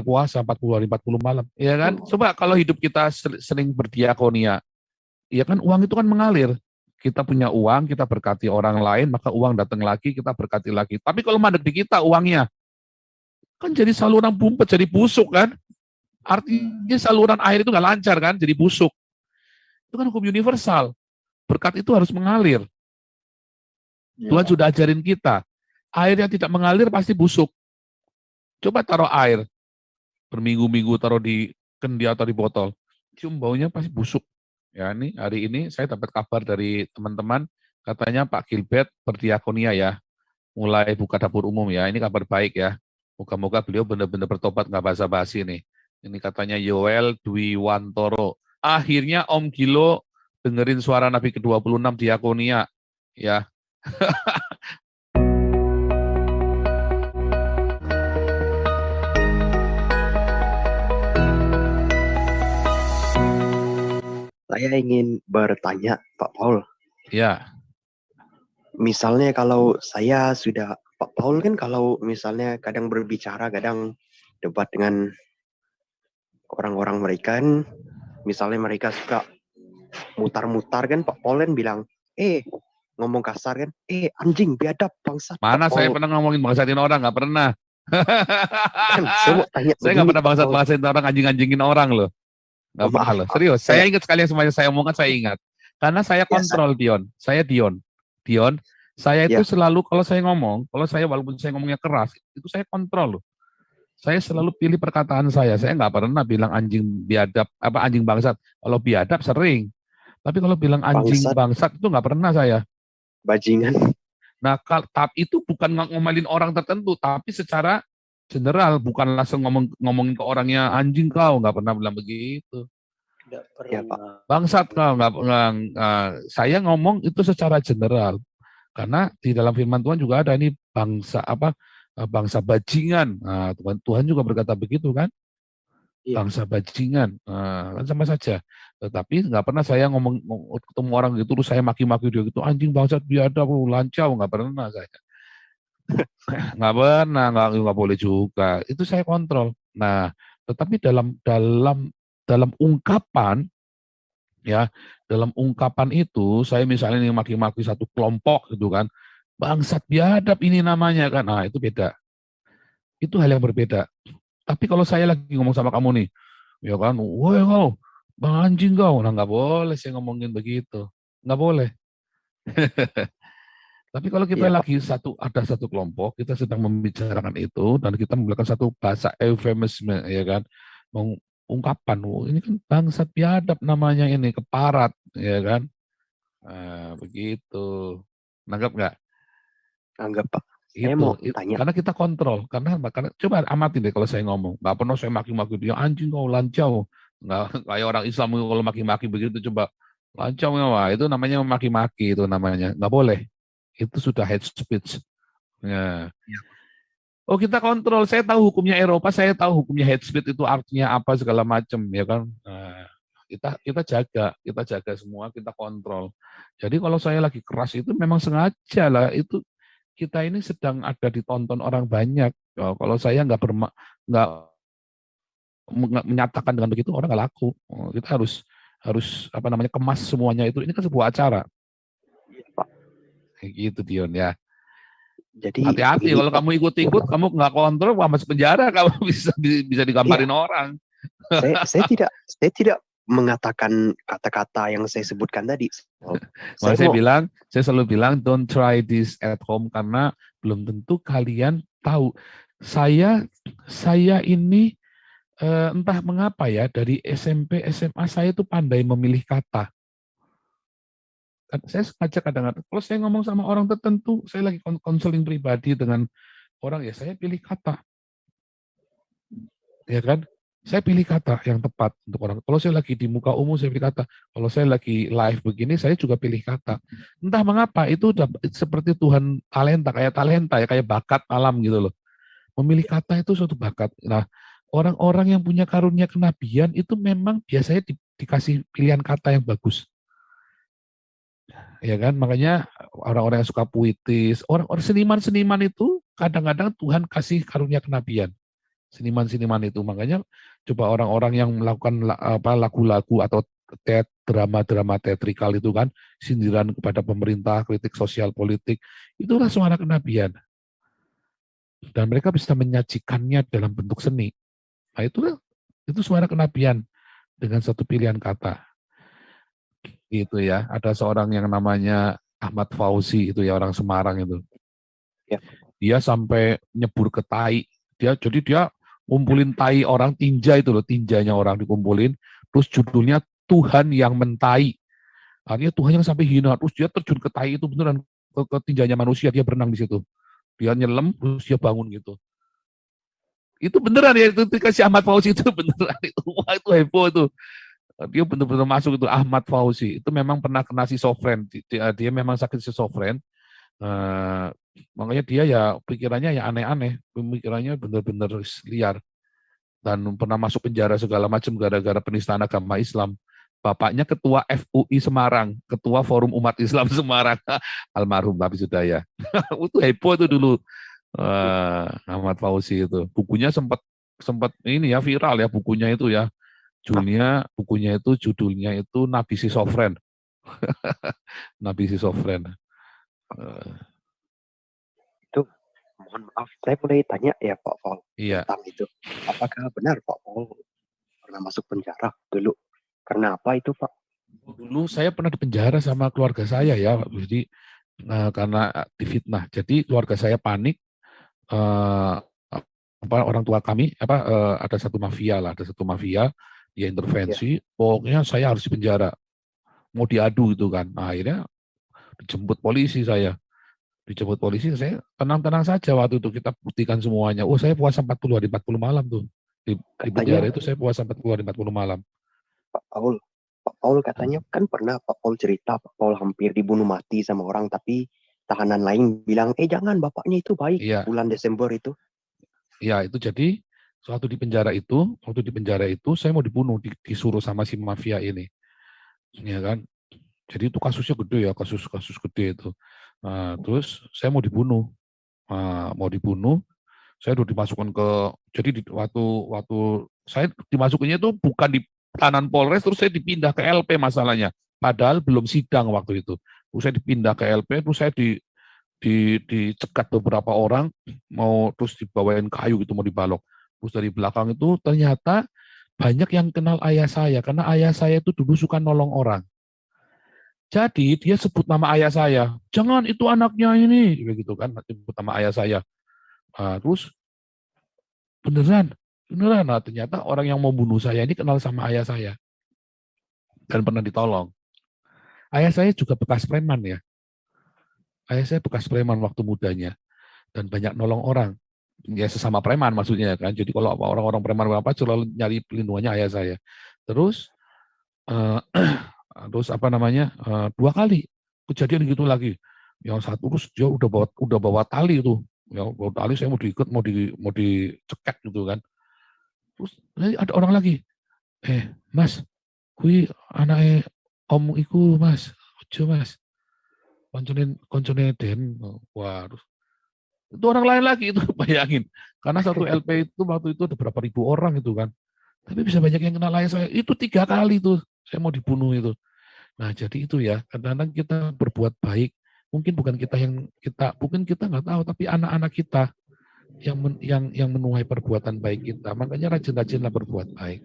puasa 40 hari 40 malam. Ya kan? Coba kalau hidup kita sering berdiakonia, ya kan uang itu kan mengalir. Kita punya uang, kita berkati orang lain, maka uang datang lagi, kita berkati lagi. Tapi kalau mandek di kita uangnya, kan jadi saluran bumpet, jadi busuk kan? Artinya saluran air itu nggak lancar kan, jadi busuk. Itu kan hukum universal. Berkat itu harus mengalir. Tuhan sudah ajarin kita. Air yang tidak mengalir pasti busuk. Coba taruh air, berminggu-minggu taruh di kendi atau di botol. Cium baunya pasti busuk. Ya, ini hari ini saya dapat kabar dari teman-teman, katanya Pak Gilbert berdiakonia ya, mulai buka dapur umum ya. Ini kabar baik ya. Moga-moga beliau benar-benar bertobat, nggak basa-basi nih. Ini katanya Yoel Dwi Wantoro. Akhirnya Om Gilo dengerin suara Nabi ke-26 diakonia. Ya, Saya ingin bertanya, Pak Paul. ya. Misalnya kalau saya sudah, Pak Paul kan kalau misalnya kadang berbicara, kadang debat dengan orang-orang mereka kan, misalnya mereka suka mutar-mutar kan, Pak Paul kan bilang, ngomong kasar kan, anjing, biadab, bangsat. Pak Mana saya Paul, pernah ngomongin bangsatin orang, nggak pernah. kan saya mau tanya Saya nggak begini, pernah Pak Paul. bangsatin orang, anjing-anjingin orang loh. Nggak pernah Maaf, loh, serius. Saya ingat sekali yang semuanya saya omongkan, saya ingat. Karena saya ya, kontrol, Dion. Saya Dion. Dion, saya itu ya, selalu kalau saya ngomong, kalau saya walaupun saya ngomongnya keras, itu saya kontrol loh. Saya selalu pilih perkataan saya. Saya nggak pernah bilang anjing biadab, apa anjing bangsat. Kalau biadab sering. Tapi kalau bilang anjing bangsat, bangsat itu nggak pernah saya. bajingan. Nah, tapi itu bukan ngomelin orang tertentu, tapi secara general, bukan langsung ngomongin ke orangnya anjing kau, nggak pernah bilang begitu. Tidak Ya, Pak. pernah. Bangsat kau, saya ngomong itu secara general. Karena di dalam firman Tuhan juga ada ini bangsa apa bangsa bajingan. Nah, Tuhan juga berkata begitu kan? Iya. Bangsa bajingan. Kan sama saja. Tetapi nggak pernah saya ngomong ketemu orang gitu terus saya maki-maki dia gitu anjing bangsat biadab lancau, nggak pernah saya. Nggak pernah, nggak boleh juga. Itu saya kontrol. Nah, tetapi dalam dalam dalam ungkapan ya, dalam ungkapan itu saya misalnya nih maki-maki satu kelompok gitu kan, bangsat biadab ini namanya kan. Nah, itu beda. Itu hal yang berbeda. Tapi kalau saya lagi ngomong sama kamu nih, ya kan, woi kau, bang anjing kau, nah nggak boleh saya ngomongin begitu, nggak boleh. Tapi kalau kita Iya, Pak. lagi ada satu kelompok, kita sedang membicarakan itu dan kita menggunakan satu bahasa eufemisme, ya kan, mengungkapkan, oh, ini kan bangsat biadab namanya ini, keparat, ya kan, nah, begitu. Nanggap nggak? Anggap, Pak. Saya mau tanya. Karena kita kontrol, karena coba amatin deh kalau saya ngomong, nggak pernah saya maki-maki dia anjing kau lancau, nggak kayak orang Islam kalau maki-maki begitu coba lancau ya, wah, itu namanya memaki-maki itu namanya, nggak boleh. Itu sudah hate speech. Ya. Oh kita kontrol, saya tahu hukumnya Eropa, saya tahu hukumnya hate speech itu artinya apa segala macam ya kan. Nah, kita jaga semua, kita kontrol. Jadi kalau saya lagi keras itu memang sengaja lah, itu kita ini sedang ada ditonton orang banyak. Oh, kalau saya nggak menyatakan dengan begitu orang nggak laku. Oh, kita harus harus apa namanya kemas semuanya itu. Ini kan sebuah acara. Iya, Pak. Kayak gitu Dion ya. Jadi Hati-hati begini, kalau Pak. kamu ikut-ikut, kamu nggak kontrol, masuk penjara, kamu bisa digambarin Iya, orang. saya tidak mengatakan kata-kata yang saya sebutkan tadi. Makanya Saya mau, saya selalu bilang, don't try this at home karena belum tentu kalian tahu. Saya ini entah mengapa ya dari SMP SMA saya itu pandai memilih kata. Saya sengaja kadang-kadang kalau saya ngomong sama orang tertentu, saya lagi konseling pribadi dengan orang ya saya pilih kata, ya kan? Saya pilih kata yang tepat untuk orang. Kalau saya lagi di muka umum, saya pilih kata. Kalau saya lagi live begini, saya juga pilih kata. Entah mengapa, itu udah seperti Tuhan talenta ya, kayak bakat alam gitu loh. Memilih kata itu suatu bakat. Nah, orang-orang yang punya karunia kenabian itu memang biasanya dikasih pilihan kata yang bagus. Ya kan, makanya orang-orang yang suka puitis, orang-orang seniman-seniman itu kadang-kadang Tuhan kasih karunia kenabian. Seniman-seniman itu. Makanya coba orang-orang yang melakukan lagu-lagu atau drama-drama teatrikal itu kan, sindiran kepada pemerintah, kritik sosial politik, itulah suara kenabian. Dan mereka bisa menyajikannya dalam bentuk seni. Nah, itu suara kenabian dengan satu pilihan kata. Gitu ya. Ada seorang yang namanya Ahmad Fauzi itu ya, orang Semarang itu. Ya. Dia sampai nyebur ke tai. Jadi dia ngumpulin tai orang, tinja itu loh, tinjanya orang dikumpulin. Terus judulnya Tuhan yang mentai. Artinya Tuhan yang sampai hina. Terus dia terjun ke tai itu beneran, ke tinjanya manusia, dia berenang di situ. Dia nyelam, terus dia bangun gitu. Itu beneran ya, itu dikasih Ahmad Fauzi itu beneran. Wah, itu heboh itu. Dia benar-benar masuk itu Ahmad Fauzi. Itu memang pernah kena schizofren. Dia memang sakit schizofren. Makanya dia ya pikirannya ya aneh-aneh. Pemikirannya benar-benar liar. Dan pernah masuk penjara segala macam gara-gara penistaan agama Islam. Bapaknya ketua FUI Semarang, ketua Forum Umat Islam Semarang, almarhum Habib Sudaya. Itu heboh itu dulu. Ahmad Fauzi itu. Bukunya sempat ini ya viral ya bukunya itu ya. Judulnya itu Nabi Schizofren. Nabi Schizofren. Itu mohon maaf, saya boleh tanya ya Pak Paul Iya. tentang itu. Apakah benar Pak Paul pernah masuk penjara dulu? Kenapa itu Pak? Dulu saya pernah di penjara sama keluarga saya ya, jadi karena difitnah. Jadi keluarga saya panik. Orang tua kami ada satu mafia dia intervensi. Pokoknya saya harus di penjara. Mau diadu gitu kan. Nah, akhirnya dijemput polisi saya. Saya tenang-tenang saja waktu itu, kita buktikan semuanya. Oh, saya puasa 40 hari 40 malam tuh. Di penjara itu saya puasa 40 hari 40 malam. Pak Paul katanya kan pernah Pak Paul cerita Pak Paul hampir dibunuh mati sama orang, tapi tahanan lain bilang, jangan, bapaknya itu baik. Iya. Bulan Desember itu. Ya, itu jadi waktu di penjara itu saya mau dibunuh, disuruh sama si mafia ini. Ya kan? Jadi itu kasusnya gede ya, kasus gede itu. Nah, terus saya mau dibunuh. Saya udah dimasukkan jadi waktu saya dimasukinnya itu bukan di tahanan Polres, terus saya dipindah ke LP masalahnya. Padahal belum sidang waktu itu. Terus saya dipindah ke LP, terus saya dicegat beberapa orang, mau terus dibawain kayu gitu, mau dibalok. Terus dari belakang itu ternyata banyak yang kenal ayah saya, karena ayah saya itu dulu suka nolong orang. Jadi dia sebut nama ayah saya, jangan itu anaknya ini, begitu kan, sebut nama ayah saya. Nah, terus beneran. Nah, ternyata orang yang mau bunuh saya ini kenal sama ayah saya dan pernah ditolong. Ayah saya juga bekas preman ya. Ayah saya bekas preman waktu mudanya dan banyak nolong orang. Ya sesama preman maksudnya kan. Jadi kalau orang-orang preman apa selalu nyari pelindungannya ayah saya. Terus terus dua kali kejadian gitu lagi. Yang satu terus dia udah bawa tali itu. Ya, bawa tali, saya mau diikat, mau dicekek gitu kan. Terus ada orang lagi. Mas, kui anaknya om iku Mas. Ojo Mas. Koncone Den. Wah, terus itu orang lain lagi itu, bayangin. Karena satu LP itu waktu itu ada berapa ribu orang itu kan. Tapi bisa banyak yang kenal ayah saya. Itu 3 kali tuh saya mau dibunuh itu. Nah, jadi itu ya, kadang-kadang kita berbuat baik, mungkin mungkin kita nggak tahu, tapi anak-anak kita yang menuai perbuatan baik kita. Makanya rajin-rajinlah berbuat baik.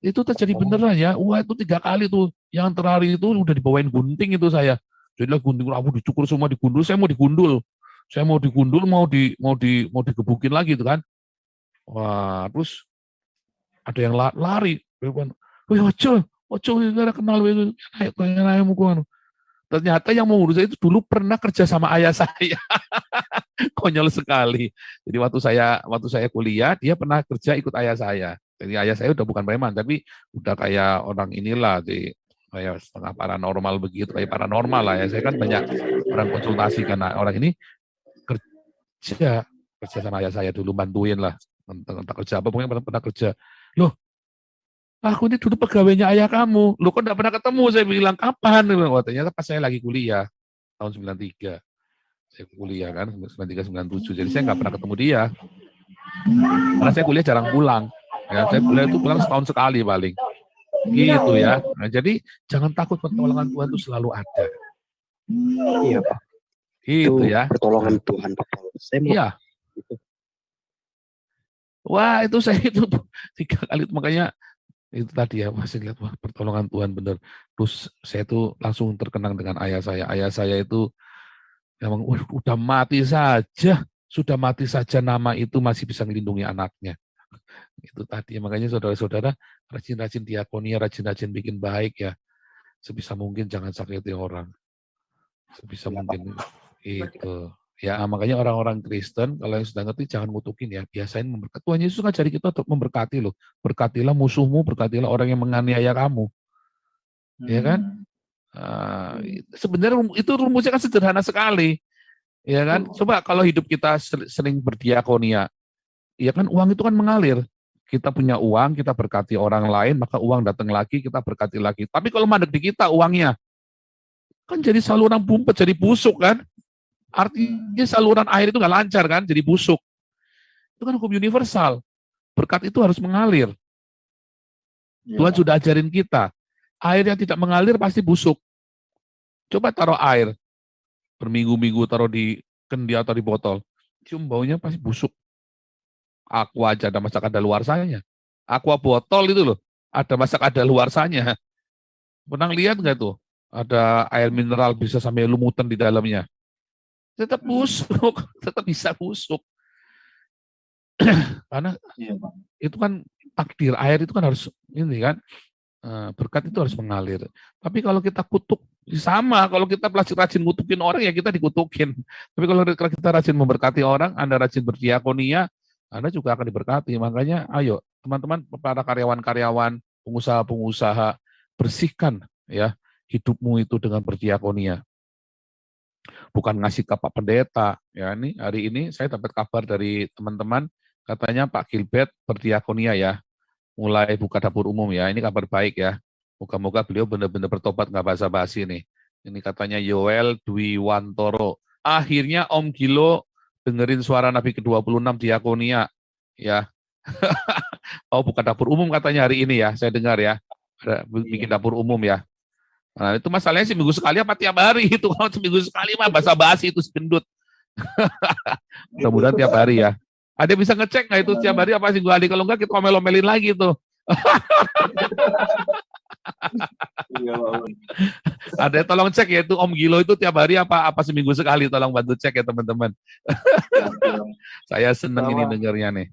Itu terjadi beneran ya. Wah, itu 3 kali tuh. Yang terakhir itu udah dibawain gunting itu saya. Jadilah gunting rambut dicukur semua, digundul, saya mau digundul. Mau digebukin lagi itu kan. Wah, terus ada yang lari. Wih, ojo, gara kenal, ayo mukul. Ternyata yang membunuh saya itu dulu pernah kerja sama ayah saya. Konyol sekali. Jadi waktu saya kuliah, dia pernah kerja ikut ayah saya. Jadi ayah saya udah bukan preman, tapi udah kayak orang inilah, kayak setengah paranormal begitu, kayak paranormal lah ya. Saya kan banyak orang konsultasi karena orang ini kerja sama ayah saya dulu, bantuin lah. Entah kerja apa, pokoknya pernah kerja. Loh, aku ini dulu pegawainya ayah kamu. Loh, kok enggak pernah ketemu? Saya bilang, kapan? Oh, ternyata pas saya lagi kuliah, tahun 93. Saya kuliah kan, 93, 97. Jadi saya nggak pernah ketemu dia. Karena saya kuliah jarang pulang. Ya, saya kuliah itu pulang setahun sekali paling. Gitu ya. Nah, jadi jangan takut, pertolongan Tuhan itu selalu ada. Iya Pak. Itu Itu ya. pertolongan Nah, Tuhan Pak Paul. Saya mau iya. itu. Wah, itu saya itu 3 kali makanya itu tadi ya, masih lihat wah pertolongan Tuhan bener. Terus saya tuh langsung terkenang dengan ayah saya. Ayah saya itu memang udah mati saja, sudah mati saja nama itu masih bisa melindungi anaknya. Itu tadi makanya saudara-saudara rajin-rajin diakonia, rajin-rajin bikin baik ya. Sebisa mungkin jangan sakiti orang. Sebisa Iya Pak. mungkin itu. Ya, makanya orang-orang Kristen kalau yang sudah ngerti jangan ngutukin ya. Biasain memberkati. Tuhan Yesus ngajari kita untuk memberkati loh. Berkatilah musuhmu, berkatilah orang yang menganiaya kamu. Ya kan? Sebenarnya itu rumusnya kan sederhana sekali. Ya kan? Coba kalau hidup kita sering berdiakonia, ya kan uang itu kan mengalir. Kita punya uang, kita berkati orang lain, maka uang datang lagi, kita berkati lagi. Tapi kalau mandek di kita uangnya, kan jadi saluran bumpet, jadi busuk kan? Artinya saluran air itu nggak lancar kan, jadi busuk. Itu kan hukum universal. Berkat itu harus mengalir. Tuhan sudah ajarin kita. Air yang tidak mengalir pasti busuk. Coba taruh air, berminggu-minggu taruh di kendi atau di botol. Cium baunya pasti busuk. Aqua aja ada masa kadaluarsanya. Aqua botol itu loh, ada masa kadaluarsanya. Pernah lihat nggak tuh? Ada air mineral bisa sampai lumutan di dalamnya. Tetap busuk, tetap bisa busuk. Karena itu kan takdir, air itu kan harus ini kan, berkat itu harus mengalir. Tapi kalau kita kutuk, sama. Kalau kita rajin ngutukin orang, ya kita dikutukin. Tapi kalau kita rajin memberkati orang, Anda rajin berdiakonia, Anda juga akan diberkati. Makanya ayo teman-teman, para karyawan-karyawan, pengusaha-pengusaha, bersihkan ya hidupmu itu dengan berdiakonia. Bukan ngasih ke Pak Pendeta. Ya, ini hari ini saya dapat kabar dari teman-teman, katanya Pak Gilbert berdiakonia ya, mulai buka dapur umum ya. Ini kabar baik ya. Moga-moga beliau benar-benar bertobat, nggak basa-basi nih. Ini katanya Yoel Dwi Wantoro. Akhirnya Om Gilo dengerin suara Nabi ke-26 diakonia. Ya. Oh, buka dapur umum katanya hari ini ya, saya dengar ya. Ada bikin dapur umum ya. Nah, itu masalahnya seminggu sekali apa tiap hari itu. Kalau seminggu sekali mah basa-basi itu gendut. Mudah-mudahan tiap hari ya. Ada bisa ngecek nggak itu tiap hari apa sih gue hari? Kalau enggak kita omel-omelin lagi tuh. Ada tolong cek ya itu Om Gilo itu tiap hari apa seminggu sekali, tolong bantu cek ya teman-teman. Saya senang ini dengarnya nih.